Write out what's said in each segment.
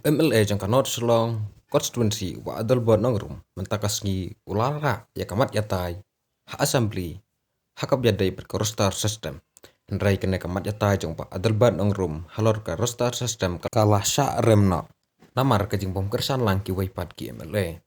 MLA jang kanot Shalong constituency wa Adelbert nongrum mentakasngi ulara ya kamat Ïatai ha assembly hakap yadai berkorostar system Nrai kene kamat Ïatai jang pa Adelbert nongrum halor ka rostar system kalah sya remno namar ka jing bom Kyrshanlang ki waipat ki MLA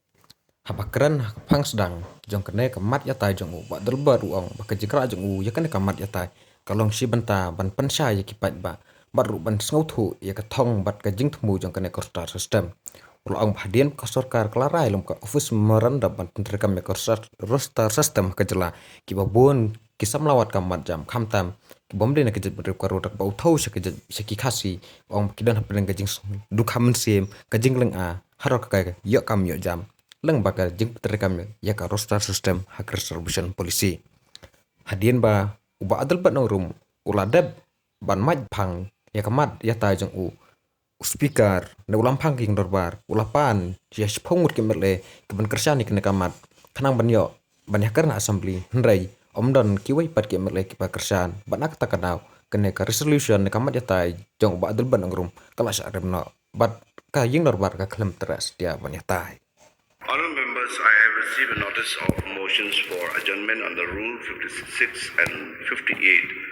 habakran hang sedang jang kene kamat Ïatai jang wa Adelbert uong bakajikra jang ya kene kamat Ïatai kalong si benta ban pensya ya kipat ba baru ban sngau thu ya ka thong bat ka jing thmu jang kane korstar system ulo ang bhadien ka sarkar klarai lom ka office memorandum ban pentrekam ya korstar rostar system ka jela ki babon ki samlawat kam mat jam khamtam ki bomde na ki jet berep karo tak bau thau se ki jet se ki khasi ong ki dan haplen ka jing du khamen sem ka jing leng a haro ka ka yo kam yo jam leng ba ka jing pentrekam ya ka rostar system ha distribution policy hadien ba uba adal bat nong rum uladab ban maj phang ya kamat Ïatai jang speaker na ulam phang king dorbar ulapan ya sphongut ke merle ke ban Kyrshani ke kamat khanang ban yo ban ya karna assembly nrai omdon ki wai pat ke merle ki pa Kyrshan ban ak takanaw kene ka resolution ne kamat Ïatai jang ba adal ban nong rum kala sya remno bat ka ying dorbar ka klem teras dia ban Ïatai. Honourable members, I have received a notice of motions for adjournment under Rule 56 and 58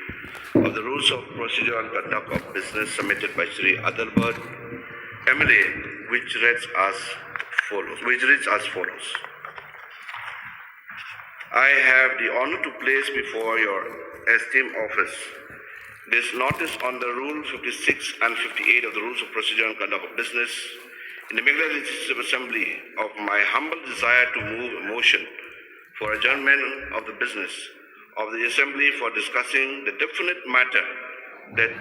of the Rules of Procedure and Conduct of Business submitted by Sri Adelbert, MLA, which reads as follows. I have the honour to place before your esteemed office this notice on the Rule 56 and 58 of the Rules of Procedure and Conduct of Business in the Meghalaya Legislative Assembly of my humble desire to move a motion for adjournment of the business of the Assembly for discussing the definite matter that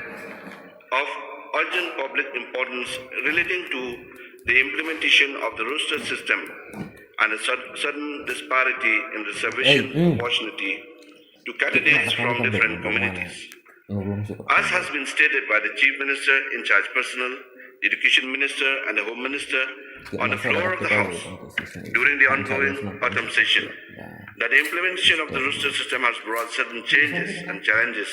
of urgent public importance relating to the implementation of the roster system and a sudden disparity in reservation opportunity to candidates from different communities. As has been stated by the Chief Minister in charge personnel, the Education Minister and the Home Minister on the floor of the House during the ongoing autumn session, that the implementation of the roster system has brought certain changes and challenges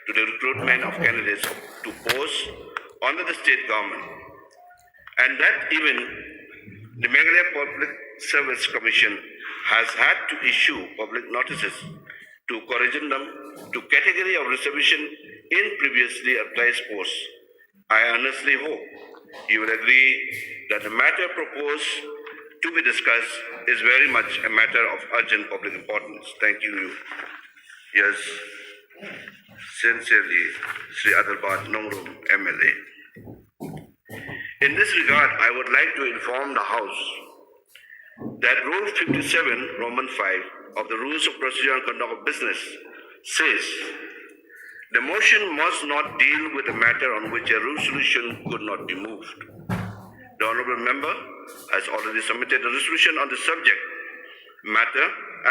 to the recruitment of candidates to posts under the state government, and that even the Meghalaya Public Service Commission has had to issue public notices to corrigendum to category of reservation in previously advertised posts. I earnestly hope you will agree that the matter proposed to be discussed is very much a matter of urgent public importance. Thank you. Yes, sincerely, Sri Adelbert Nongrum, MLA. In this regard, I would like to inform the House that Rule 57, Roman 5 of the Rules of Procedure and Conduct of Business says the motion must not deal with a matter on which a resolution could not be moved. The Honourable Member has already submitted a resolution on the subject matter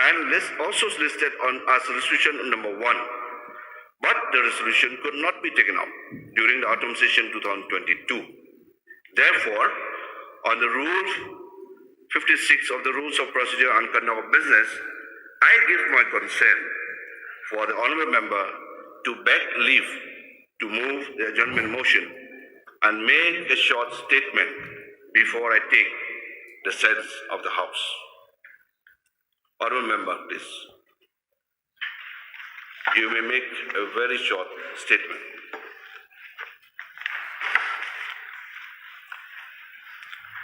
and also listed on as resolution number 1. But the resolution could not be taken up during the autumn session 2022. Therefore, on the Rule 56 of the Rules of Procedure and Conduct of Business, I give my consent for the Honourable Member to beg leave to move the adjournment motion and make a short statement before I take the sense of the House. Honourable Member, please. You may make a very short statement.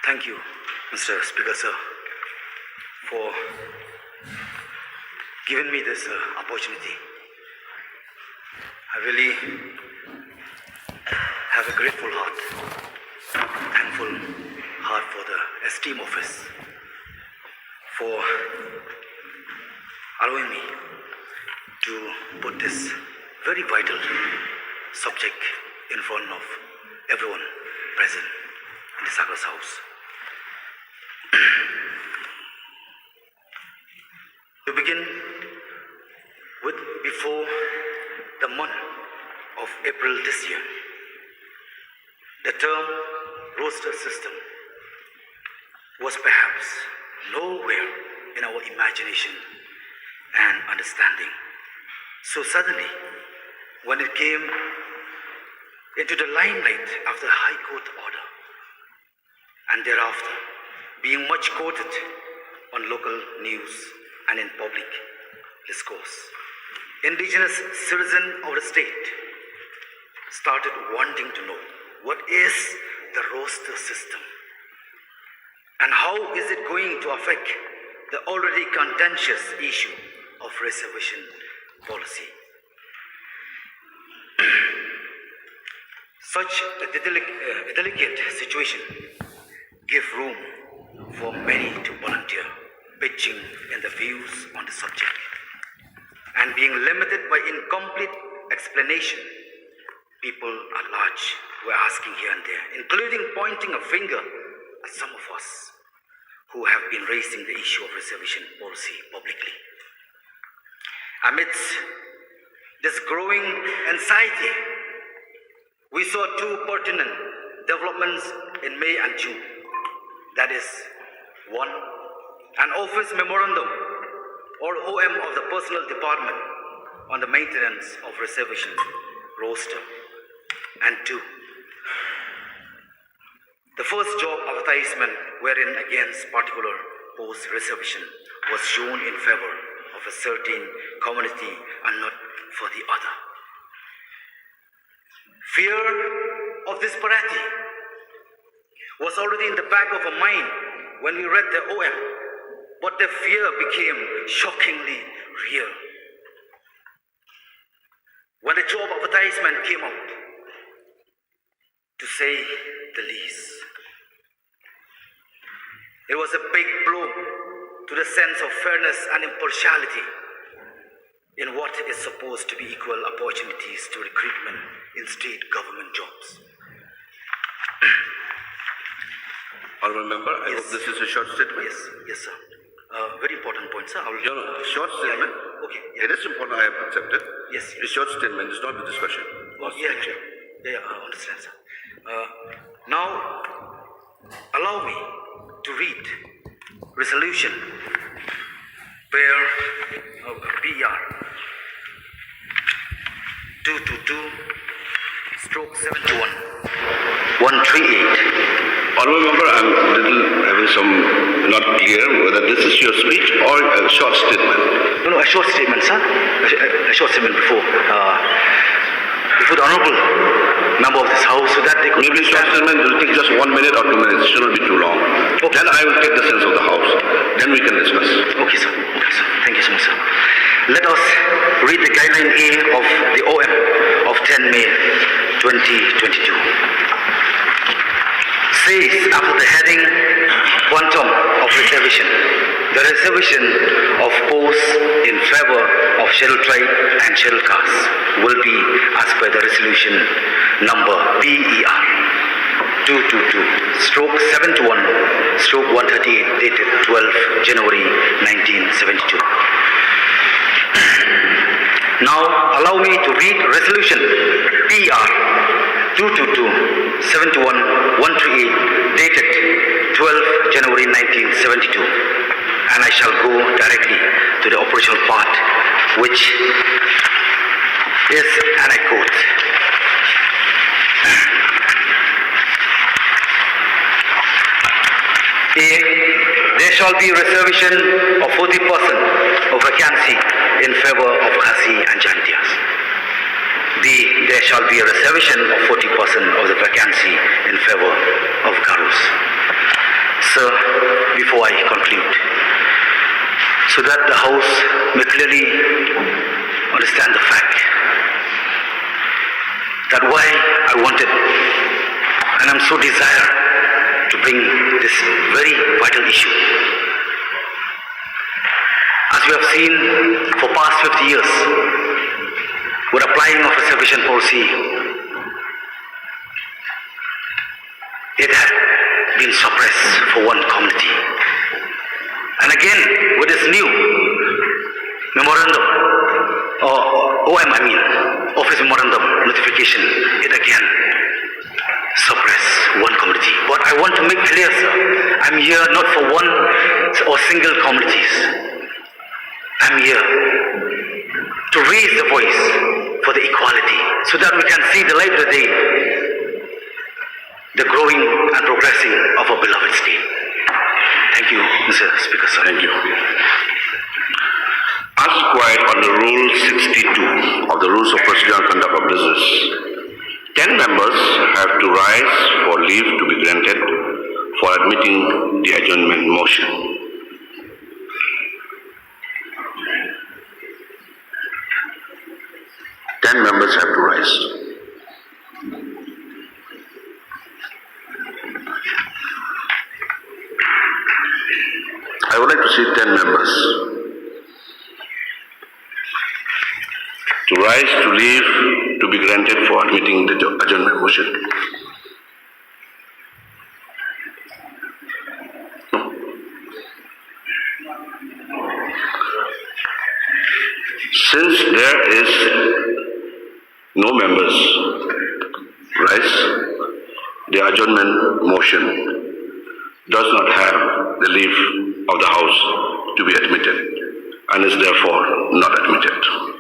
Thank you, Mr. Speaker, sir, for giving me this opportunity. I really have a grateful heart, thankful heart for the esteemed office for allowing me to put this very vital subject in front of everyone present in the Sacred House. To begin with, before the month of April this year, the term roster system was perhaps nowhere in our imagination and understanding. So suddenly, when it came into the limelight after the High Court order, and thereafter being much quoted on local news and in public discourse. Indigenous citizens of the state started wanting to know what is the roster system and how is it going to affect the already contentious issue of reservation policy. Such a delicate situation gives room for many to volunteer, pitching in the views on the subject, and being limited by incomplete explanation. People at large were asking here and there, including pointing a finger at some of us who have been raising the issue of reservation policy publicly. Amidst this growing anxiety, we saw two pertinent developments in May and June. That is, one, an office memorandum or OM of the Personnel Department on the maintenance of reservation roster. And two, the first job advertisement wherein against particular post reservation was shown in favor of a certain community and not for the other. Fear of disparity was already in the back of our mind when we read the OM, but the fear became shockingly real when the job advertisement came out, to say the least. It was a big blow to the sense of fairness and impartiality in what is supposed to be equal opportunities to recruitment in state government jobs. Honourable Member, I hope this is a short statement. Yes, sir. Very important point, sir. Short statement. Yeah. Okay. It is important, I have accepted. Yes. A short statement is not the discussion. I understand, sir. Now, allow me to read resolution where PR 222/71 138. Honourable Member, I'm having some not clear whether this is your speech or a short statement. No, a short statement, sir. A short statement before the Honourable Member of this House, so that they could... Maybe short statement will take just 1 minute or 2 minutes. It should not be too long. Okay. Then I will take the sense of the House. Then we can discuss. Okay, sir. Thank you so much, sir. Let us read the guideline A of the OM of 10 May 2022. Says after the heading quantum of reservation, the reservation of posts in favor of scheduled tribe and scheduled castes will be as per the resolution number PER 222/71/138 dated 12 January 1972. Now allow me to read resolution PR 222/71/138 dated 12 January 1972, and I shall go directly to the operational part, which is, and I quote, A. There shall be reservation of 40% of vacancy in favor of Khasi and Jantias. B. There shall be a reservation of 40% of the vacancy in favor of Garus. Sir, before I conclude, so that the House may clearly understand the fact that why I wanted and I'm so desire to bring this very vital issue. As we have seen for past 50 years, with applying of reservation policy, it had been suppressed for one community. And again, with this new memorandum, or OM, Office Memorandum Notification, it again suppressed one community. But I want to make clear, sir, I'm here not for one or single communities. I'm here to raise the voice for the equality, so that we can see the light of the day the growing and progressing of our beloved state. Thank you, Mr. Speaker, sir. Thank you. As required under Rule 62 of the Rules of Procedure and Conduct of Business, 10 members have to rise for leave to be granted for admitting the adjournment motion. Members have to rise. I would like to see 10 members to rise to leave to be granted for admitting the adjournment motion. Since there is no members rise, the adjournment motion does not have the leave of the House to be admitted and is therefore not admitted.